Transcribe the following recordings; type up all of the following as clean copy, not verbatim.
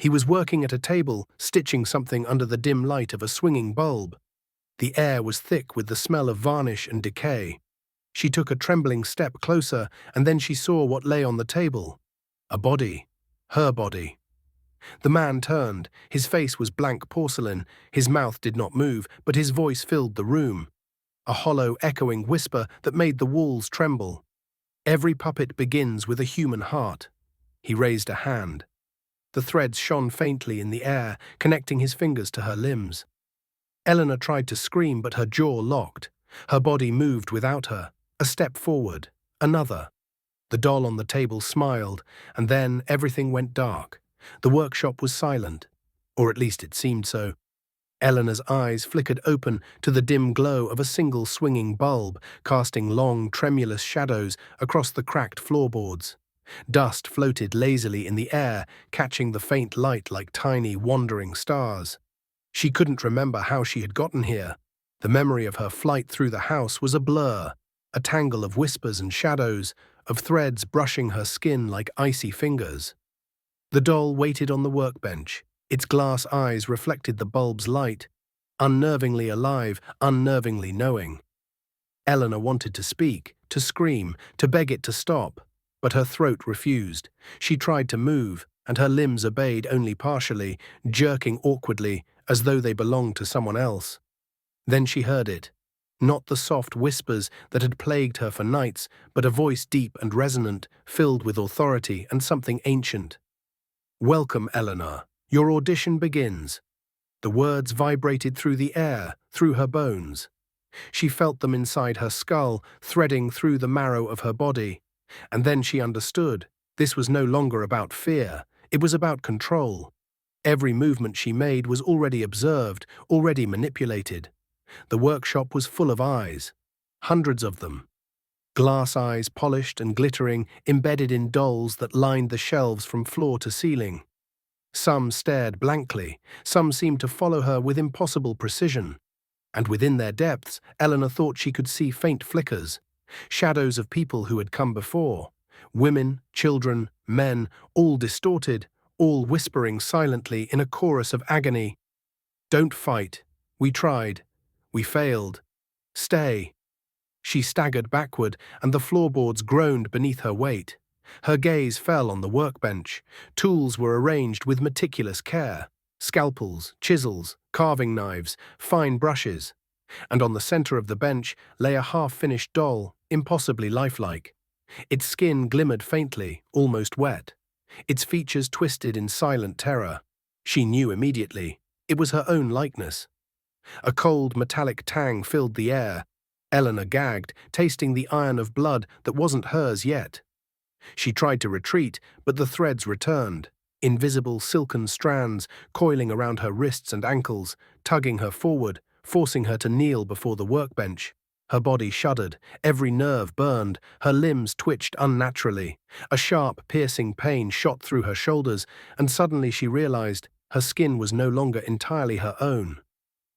He was working at a table, stitching something under the dim light of a swinging bulb. The air was thick with the smell of varnish and decay. She took a trembling step closer, and then she saw what lay on the table. A body. Her body. The man turned. His face was blank porcelain. His mouth did not move, but his voice filled the room. A hollow, echoing whisper that made the walls tremble. Every puppet begins with a human heart. He raised a hand. The threads shone faintly in the air, connecting his fingers to her limbs. Eleanor tried to scream, but her jaw locked. Her body moved without her. A step forward. Another. The doll on the table smiled, and then everything went dark. The workshop was silent, or at least it seemed so. Eleanor's eyes flickered open to the dim glow of a single swinging bulb, casting long, tremulous shadows across the cracked floorboards. Dust floated lazily in the air, catching the faint light like tiny, wandering stars. She couldn't remember how she had gotten here. The memory of her flight through the house was a blur, a tangle of whispers and shadows, of threads brushing her skin like icy fingers. The doll waited on the workbench. Its glass eyes reflected the bulb's light, unnervingly alive, unnervingly knowing. Eleanor wanted to speak, to scream, to beg it to stop, but her throat refused. She tried to move, and her limbs obeyed only partially, jerking awkwardly, as though they belonged to someone else. Then she heard it. Not the soft whispers that had plagued her for nights, but a voice deep and resonant, filled with authority and something ancient. "Welcome, Eleanor. Your audition begins." The words vibrated through the air, through her bones. She felt them inside her skull, threading through the marrow of her body. And then she understood. This was no longer about fear. It was about control. Every movement she made was already observed, already manipulated. The workshop was full of eyes. Hundreds of them. Glass eyes, polished and glittering, embedded in dolls that lined the shelves from floor to ceiling. Some stared blankly, some seemed to follow her with impossible precision. And within their depths, Eleanor thought she could see faint flickers, shadows of people who had come before. Women, children, men, all distorted, all whispering silently in a chorus of agony. "Don't fight. We tried. We failed. Stay." She staggered backward, and the floorboards groaned beneath her weight. Her gaze fell on the workbench. Tools were arranged with meticulous care. Scalpels, chisels, carving knives, fine brushes. And on the center of the bench lay a half-finished doll, impossibly lifelike. Its skin glimmered faintly, almost wet. Its features twisted in silent terror. She knew immediately. It was her own likeness. A cold, metallic tang filled the air. Eleanor gagged, tasting the iron of blood that wasn't hers yet. She tried to retreat, but the threads returned, invisible silken strands coiling around her wrists and ankles, tugging her forward, forcing her to kneel before the workbench. Her body shuddered, every nerve burned, her limbs twitched unnaturally. A sharp, piercing pain shot through her shoulders, and suddenly she realized her skin was no longer entirely her own.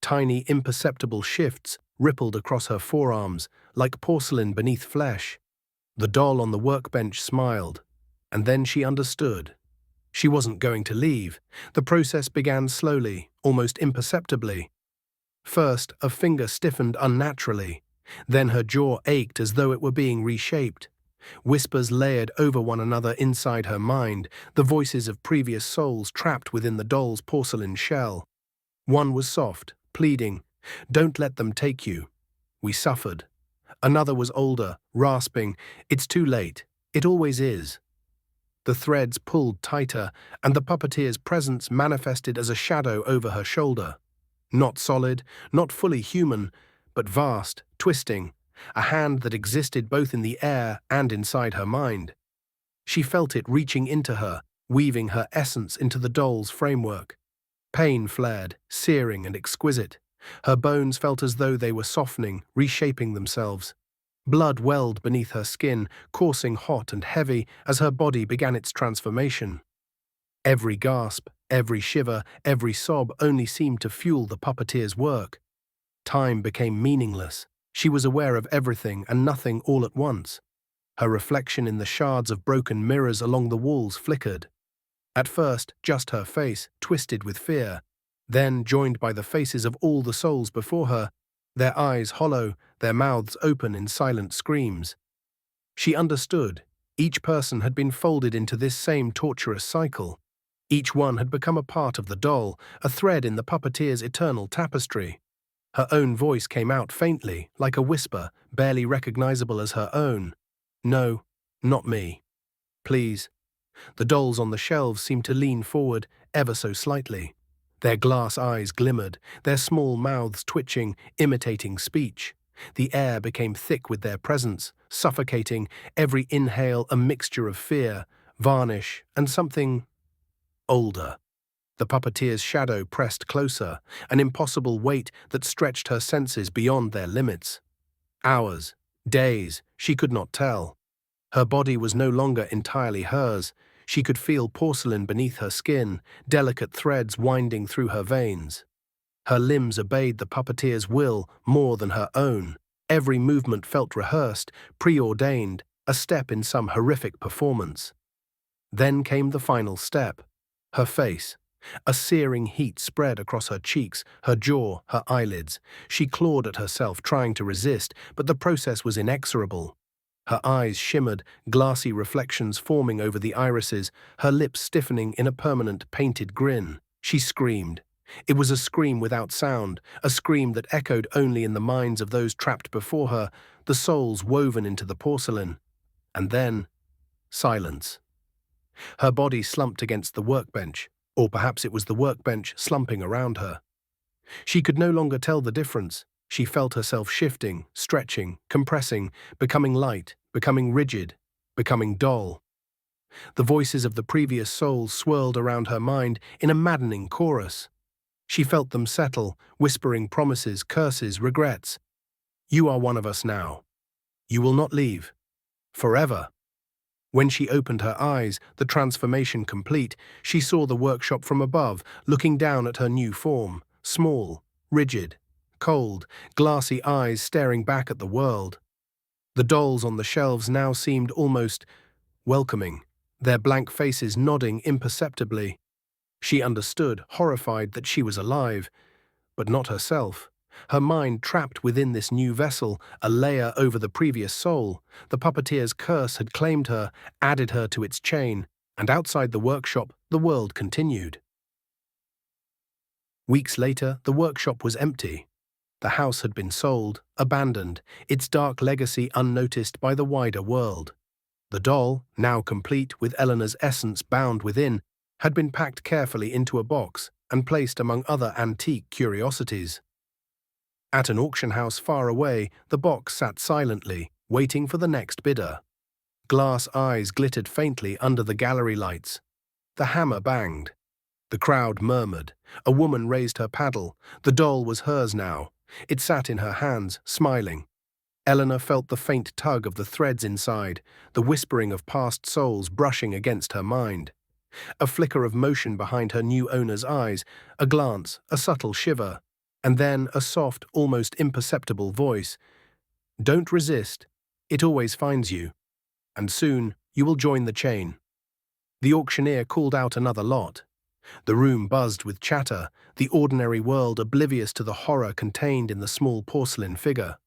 Tiny, imperceptible shifts rippled across her forearms, like porcelain beneath flesh. The doll on the workbench smiled, and then she understood. She wasn't going to leave. The process began slowly, almost imperceptibly. First, a finger stiffened unnaturally. Then her jaw ached as though it were being reshaped. Whispers layered over one another inside her mind, the voices of previous souls trapped within the doll's porcelain shell. One was soft, pleading, "Don't let them take you." We suffered. Another was older, rasping, "It's too late. It always is." The threads pulled tighter, and the puppeteer's presence manifested as a shadow over her shoulder. Not solid, not fully human, but vast, twisting, a hand that existed both in the air and inside her mind. She felt it reaching into her, weaving her essence into the doll's framework. Pain flared, searing and exquisite. Her bones felt as though they were softening, reshaping themselves. Blood welled beneath her skin, coursing hot and heavy as her body began its transformation. Every gasp, every shiver, every sob only seemed to fuel the puppeteer's work. Time became meaningless. She was aware of everything and nothing all at once. Her reflection in the shards of broken mirrors along the walls flickered. At first, just her face, twisted with fear, then joined by the faces of all the souls before her, their eyes hollow, their mouths open in silent screams. She understood. Each person had been folded into this same torturous cycle. Each one had become a part of the doll, a thread in the puppeteer's eternal tapestry. Her own voice came out faintly, like a whisper, barely recognizable as her own. "No, not me. Please." The dolls on the shelves seemed to lean forward ever so slightly. Their glass eyes glimmered, their small mouths twitching, imitating speech. The air became thick with their presence, suffocating, every inhale a mixture of fear, varnish, and something older. The puppeteer's shadow pressed closer, an impossible weight that stretched her senses beyond their limits. Hours, days, she could not tell. Her body was no longer entirely hers. She could feel porcelain beneath her skin, delicate threads winding through her veins. Her limbs obeyed the puppeteer's will more than her own. Every movement felt rehearsed, preordained, a step in some horrific performance. Then came the final step. Her face. A searing heat spread across her cheeks, her jaw, her eyelids. She clawed at herself, trying to resist, but the process was inexorable. Her eyes shimmered, glassy reflections forming over the irises, her lips stiffening in a permanent painted grin. She screamed. It was a scream without sound, a scream that echoed only in the minds of those trapped before her, the souls woven into the porcelain. And then, silence. Her body slumped against the workbench, or perhaps it was the workbench slumping around her. She could no longer tell the difference. She felt herself shifting, stretching, compressing, becoming light, becoming rigid, becoming dull. The voices of the previous souls swirled around her mind in a maddening chorus. She felt them settle, whispering promises, curses, regrets. "You are one of us now. You will not leave. Forever." When she opened her eyes, the transformation complete, she saw the workshop from above, looking down at her new form, small, rigid, cold, glassy eyes staring back at the world. The dolls on the shelves now seemed almost welcoming, their blank faces nodding imperceptibly. She understood, horrified, that she was alive, but not herself. Her mind trapped within this new vessel, a layer over the previous soul. The puppeteer's curse had claimed her, added her to its chain, and outside the workshop, the world continued. Weeks later, the workshop was empty. The house had been sold, abandoned, its dark legacy unnoticed by the wider world. The doll, now complete with Eleanor's essence bound within, had been packed carefully into a box and placed among other antique curiosities. At an auction house far away, the box sat silently, waiting for the next bidder. Glass eyes glittered faintly under the gallery lights. The hammer banged. The crowd murmured. A woman raised her paddle. The doll was hers now. It sat in her hands, smiling. Eleanor felt the faint tug of the threads inside, the whispering of past souls brushing against her mind. A flicker of motion behind her new owner's eyes, a glance, a subtle shiver, and then a soft, almost imperceptible voice. "Don't resist. It always finds you. And soon you will join the chain." The auctioneer called out another lot. The room buzzed with chatter, the ordinary world oblivious to the horror contained in the small porcelain figure.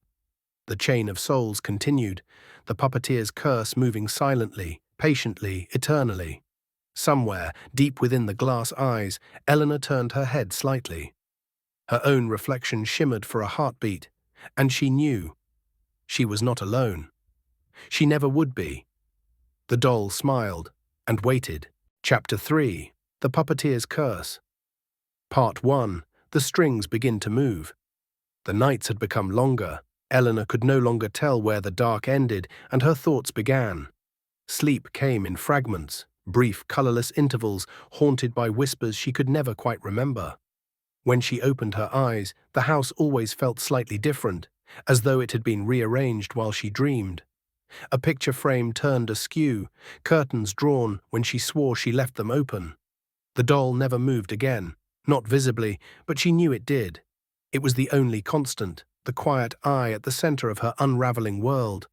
The chain of souls continued, the puppeteer's curse moving silently, patiently, eternally. Somewhere, deep within the glass eyes, Eleanor turned her head slightly. Her own reflection shimmered for a heartbeat, and she knew she was not alone. She never would be. The doll smiled and waited. Chapter 3. The Puppeteer's Curse. Part 1. The strings begin to move. The nights had become longer. Eleanor could no longer tell where the dark ended, and her thoughts began. Sleep came in fragments, brief, colorless intervals haunted by whispers she could never quite remember. When she opened her eyes, the house always felt slightly different, as though it had been rearranged while she dreamed. A picture frame turned askew, curtains drawn when she swore she left them open. The doll never moved again, not visibly, but she knew it did. It was the only constant, the quiet eye at the center of her unraveling world.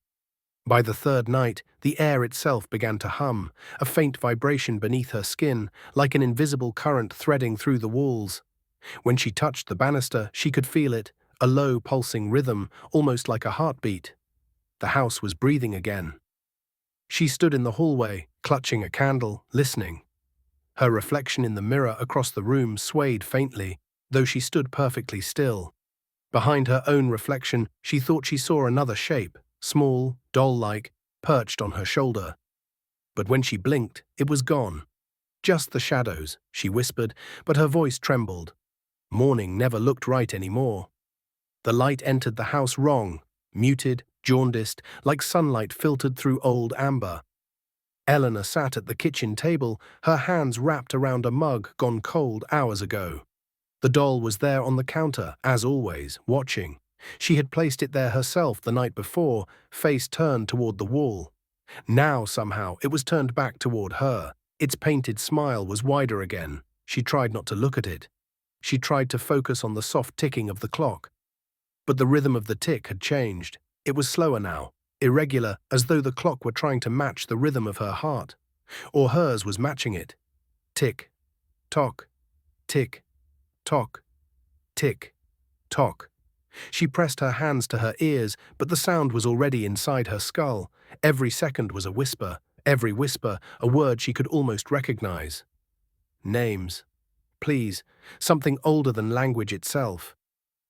By the third night, the air itself began to hum, a faint vibration beneath her skin, like an invisible current threading through the walls. When she touched the banister, she could feel it, a low, pulsing rhythm, almost like a heartbeat. The house was breathing again. She stood in the hallway, clutching a candle, listening. Her reflection in the mirror across the room swayed faintly, though she stood perfectly still. Behind her own reflection, she thought she saw another shape, small, doll-like, perched on her shoulder. But when she blinked, it was gone. Just the shadows, she whispered, but her voice trembled. Morning never looked right anymore. The light entered the house wrong, muted, jaundiced, like sunlight filtered through old amber. Eleanor sat at the kitchen table, her hands wrapped around a mug gone cold hours ago. The doll was there on the counter, as always, watching. She had placed it there herself the night before, face turned toward the wall. Now, somehow, it was turned back toward her. Its painted smile was wider again. She tried not to look at it. She tried to focus on the soft ticking of the clock. But the rhythm of the tick had changed. It was slower now, irregular, as though the clock were trying to match the rhythm of her heart. Or hers was matching it. Tick, tock, tick, tock, tick, tock. She pressed her hands to her ears, but the sound was already inside her skull. Every second was a whisper, every whisper a word she could almost recognize. Names. Please, something older than language itself.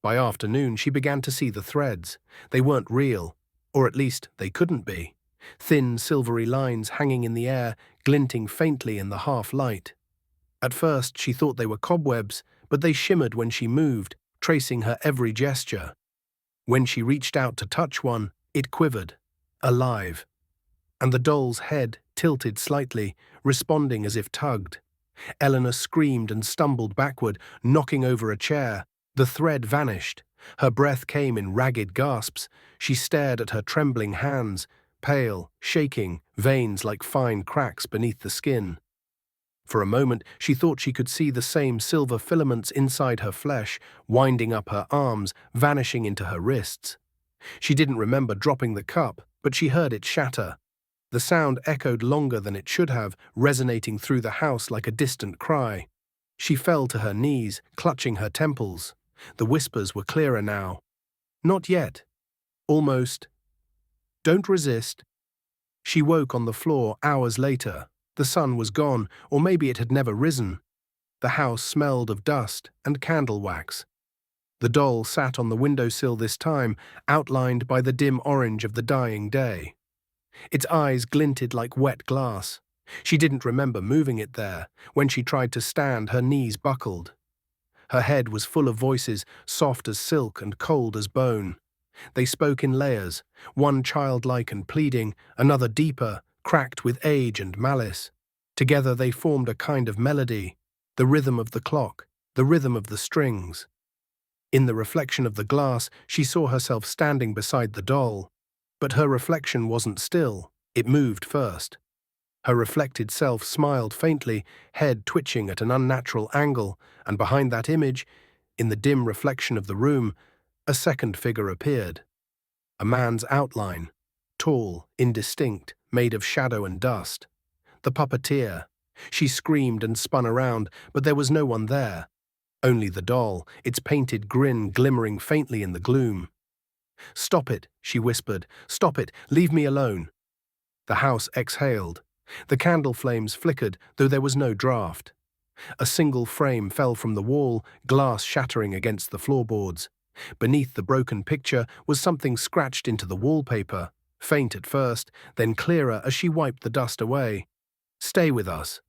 By afternoon, she began to see the threads. They weren't real, or at least they couldn't be. Thin, silvery lines hanging in the air, glinting faintly in the half-light. At first, she thought they were cobwebs, but they shimmered when she moved, tracing her every gesture. When she reached out to touch one, it quivered, alive. And the doll's head tilted slightly, responding as if tugged. Eleanor screamed and stumbled backward, knocking over a chair. The thread vanished. Her breath came in ragged gasps. She stared at her trembling hands, pale, shaking, veins like fine cracks beneath the skin. For a moment, she thought she could see the same silver filaments inside her flesh, winding up her arms, vanishing into her wrists. She didn't remember dropping the cup, but she heard it shatter. The sound echoed longer than it should have, resonating through the house like a distant cry. She fell to her knees, clutching her temples. The whispers were clearer now. Not yet. Almost. Don't resist. She woke on the floor hours later. The sun was gone, or maybe it had never risen. The house smelled of dust and candle wax. The doll sat on the windowsill this time, outlined by the dim orange of the dying day. Its eyes glinted like wet glass. She didn't remember moving it there. When she tried to stand, her knees buckled. Her head was full of voices, soft as silk and cold as bone. They spoke in layers, one childlike and pleading, another deeper, cracked with age and malice. Together they formed a kind of melody, the rhythm of the clock, the rhythm of the strings. In the reflection of the glass, she saw herself standing beside the doll. But her reflection wasn't still, it moved first. Her reflected self smiled faintly, head twitching at an unnatural angle, and behind that image, in the dim reflection of the room, a second figure appeared. A man's outline, tall, indistinct, made of shadow and dust. The puppeteer. She screamed and spun around, but there was no one there. Only the doll, its painted grin glimmering faintly in the gloom. "Stop it," she whispered. "Stop it. Leave me alone." The house exhaled. The candle flames flickered, though there was no draught. A single frame fell from the wall, glass shattering against the floorboards. Beneath the broken picture was something scratched into the wallpaper, faint at first, then clearer as she wiped the dust away. "Stay with us."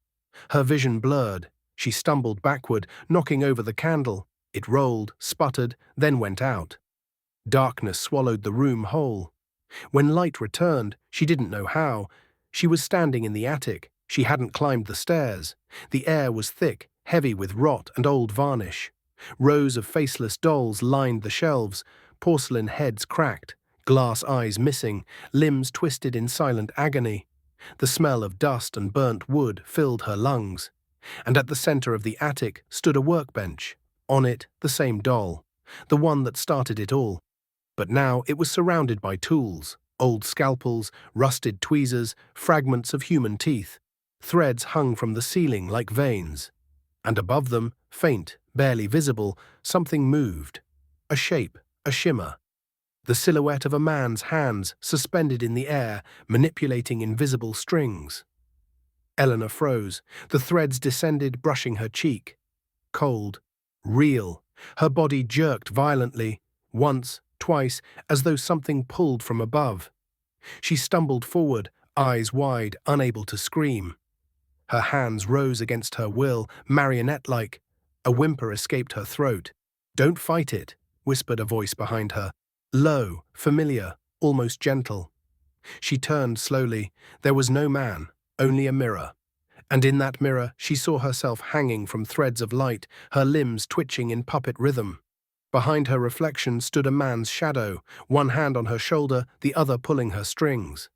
Her vision blurred. She stumbled backward, knocking over the candle. It rolled, sputtered, then went out. Darkness swallowed the room whole. When light returned, she didn't know how. She was standing in the attic. She hadn't climbed the stairs. The air was thick, heavy with rot and old varnish. Rows of faceless dolls lined the shelves, porcelain heads cracked, glass eyes missing, limbs twisted in silent agony. The smell of dust and burnt wood filled her lungs. And at the center of the attic stood a workbench. On it, the same doll, the one that started it all. But now it was surrounded by tools. Old scalpels, rusted tweezers, fragments of human teeth. Threads hung from the ceiling like veins. And above them, faint, barely visible, something moved. A shape, a shimmer. The silhouette of a man's hands suspended in the air, manipulating invisible strings. Eleanor froze. The threads descended, brushing her cheek. Cold. Real. Her body jerked violently, once, twice, as though something pulled from above. She stumbled forward, eyes wide, unable to scream. Her hands rose against her will, marionette-like. A whimper escaped her throat. "Don't fight it," whispered a voice behind her. Low, familiar, almost gentle. She turned slowly. There was no man, only a mirror. And in that mirror, she saw herself hanging from threads of light, her limbs twitching in puppet rhythm. Behind her reflection stood a man's shadow, one hand on her shoulder, the other pulling her strings.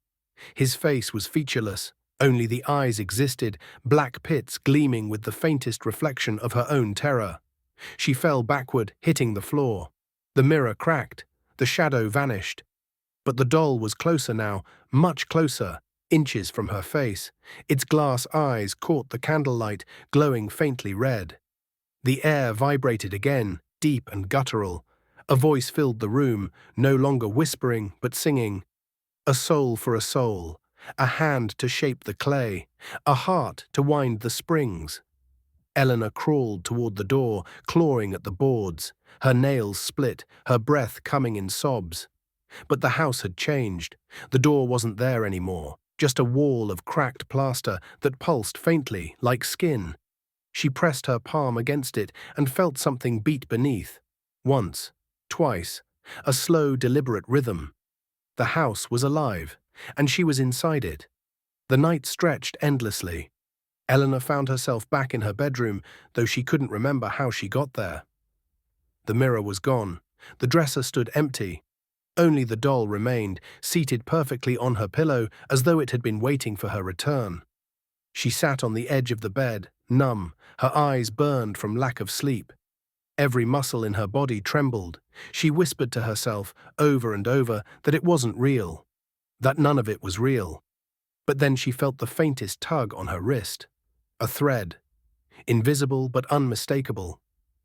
His face was featureless, only the eyes existed, black pits gleaming with the faintest reflection of her own terror. She fell backward, hitting the floor. The mirror cracked, the shadow vanished. But the doll was closer now, much closer, inches from her face. Its glass eyes caught the candlelight, glowing faintly red. The air vibrated again, deep and guttural. A voice filled the room, no longer whispering, but singing. A soul for a soul, a hand to shape the clay, a heart to wind the springs. Eleanor crawled toward the door, clawing at the boards, her nails split, her breath coming in sobs. But the house had changed. The door wasn't there anymore, just a wall of cracked plaster that pulsed faintly, like skin. She pressed her palm against it and felt something beat beneath. Once, twice, a slow, deliberate rhythm. The house was alive, and she was inside it. The night stretched endlessly. Eleanor found herself back in her bedroom, though she couldn't remember how she got there. The mirror was gone. The dresser stood empty. Only the doll remained, seated perfectly on her pillow, as though it had been waiting for her return. She sat on the edge of the bed, numb, her eyes burned from lack of sleep. Every muscle in her body trembled. She whispered to herself, over and over, that it wasn't real, that none of it was real. But then she felt the faintest tug on her wrist. A thread. Invisible but unmistakable.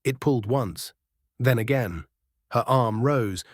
It pulled once. Then again. Her arm rose,